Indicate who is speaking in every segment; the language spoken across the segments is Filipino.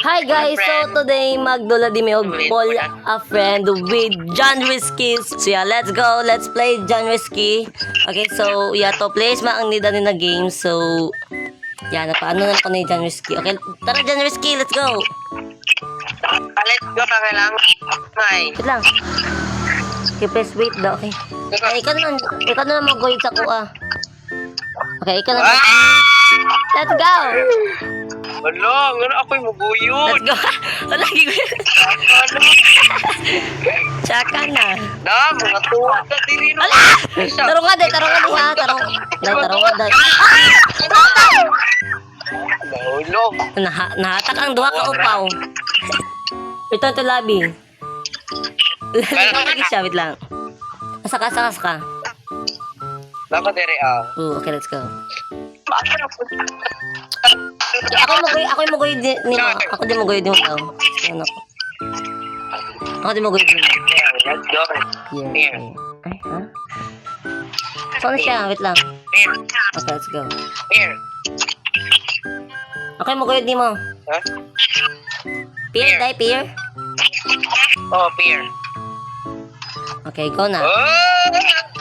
Speaker 1: Hi guys, so today magdula di may ball a friend with John Risky. So yeah, let's go. Let's play John Risky. Okay, so yeah, to place ang nida ni na game. So yeah, napaano na ako ni John Risky. Okay, tara John Risky, let's go.
Speaker 2: Let's go na kailangan. May.
Speaker 1: Wait lang. Okay, please wait daw. Okay. Ay, ikaw na mag-guide sa kuha. Okay, ikaw na. Let's go.
Speaker 2: Wala, nga ako'y maguyod.
Speaker 1: Let's go. Lagi ko. Tsaka na.
Speaker 2: Na, mga tuwa ka diri no.
Speaker 1: Ala! Tarong nga day ha. Tarong nga day.
Speaker 2: Mahulog.
Speaker 1: Nahatak ang duha ka upaw. Ito to labi. Ikaw lagi siya, wait lang. Saka.
Speaker 2: Dapat diri
Speaker 1: Okay, let's go. Ako yung magoy din mo. Ako din magoy din mo. Ano ko? Ako din magoy din mo.
Speaker 2: Let's go.
Speaker 1: Yeah. Ay, ha? Saan siya? Wait lang.
Speaker 2: Here.
Speaker 1: Okay, let's go.
Speaker 2: Here.
Speaker 1: Ako yung magoy din mo.
Speaker 2: Huh?
Speaker 1: Pier, die, pier.
Speaker 2: Oh, here.
Speaker 1: Okay, go na.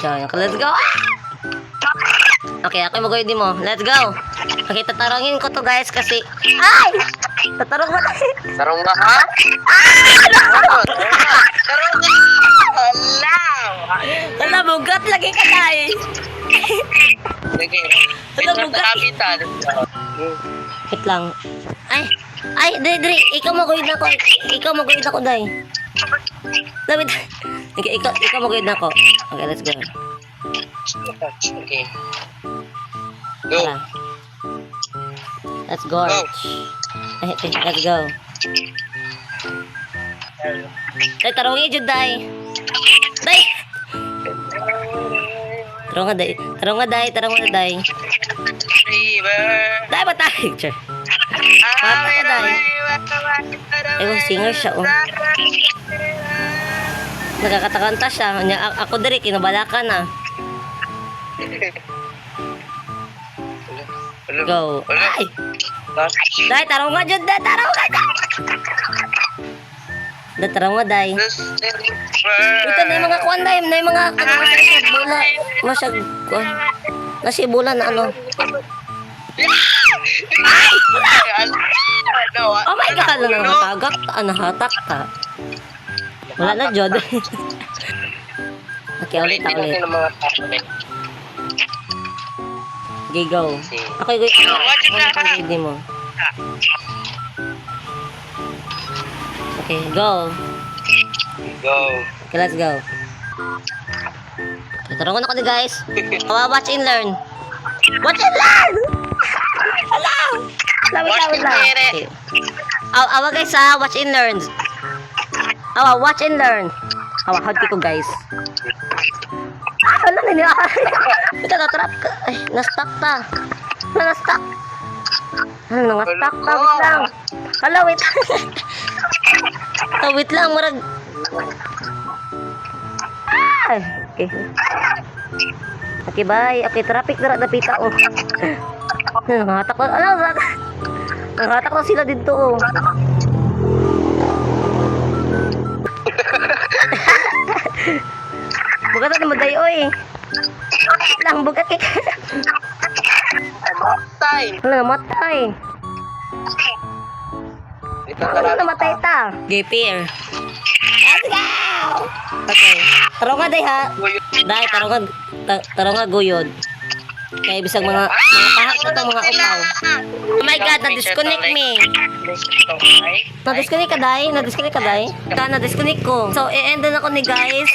Speaker 1: Okay, let's go. Okay, ako yung magoy din mo. Let's go. Okay, tatarungin ko to guys kasi... Ay! Tatarong mo tayo.
Speaker 2: Sarong ba ha? Sarong ka! Hala!
Speaker 1: Hala, bugat lagi ka tayo.
Speaker 2: Sige.
Speaker 1: Hala, bugat. Wait lang. Ay, Dre, ikaw magoy na ko. Ikaw magoy na ko, Day. David. Okay, ikaw magoy na ko. Okay, let's go.
Speaker 2: Okay. Go.
Speaker 1: Tara. Let's go. Let's go. Day, tarungi jud, Day. Day! Tarong nga, Day. Day, batay. Sure. Papa ko, Day. Singer siya, oh. Nagkakatakanta siya. Ako diri, kinabalakan na. Go. Ay! Day, tarong nga dyan, Day. Tarong nga, Day. Ito na yung mga kuwan, Day. Na yung mga bula. Nasibulan na ano. Oh my God! Nahatak ka. Wala na, Jod. Okay, ulit. Okay, go. Ako yung mo. Okay, go. Okay, let's go. Tarungan ako ni guys. Watch and learn. Watch and learn! Hello! Lawit lang. Okay. Awa guys ha, watch and learn. Watch and learn. Hawti ko guys. Wala na niya. Ito na-trap ka. Ay, na-stuck ta. Na-stuck. Na-stuck ta. Wait lang. Hala, wait. Wait lang, marag. Okay. Okay, bye. Okay, traffic na napita. Oh. Nangatak na. Nangatak na sila dito. Oh. Bugat na naman tayo, oy. Lang, bugat ka. Namatay. Namatay ta. Gipir. Let's go! Okay. Tarong nga, day, ha? Day, tarong nga, guyod. Kaya bisag mga pahak na itong mga upaw. Oh my God, na-disconnect me. Na-disconnect ka, day? Na-disconnect ko. So, i-end na ako ni guys.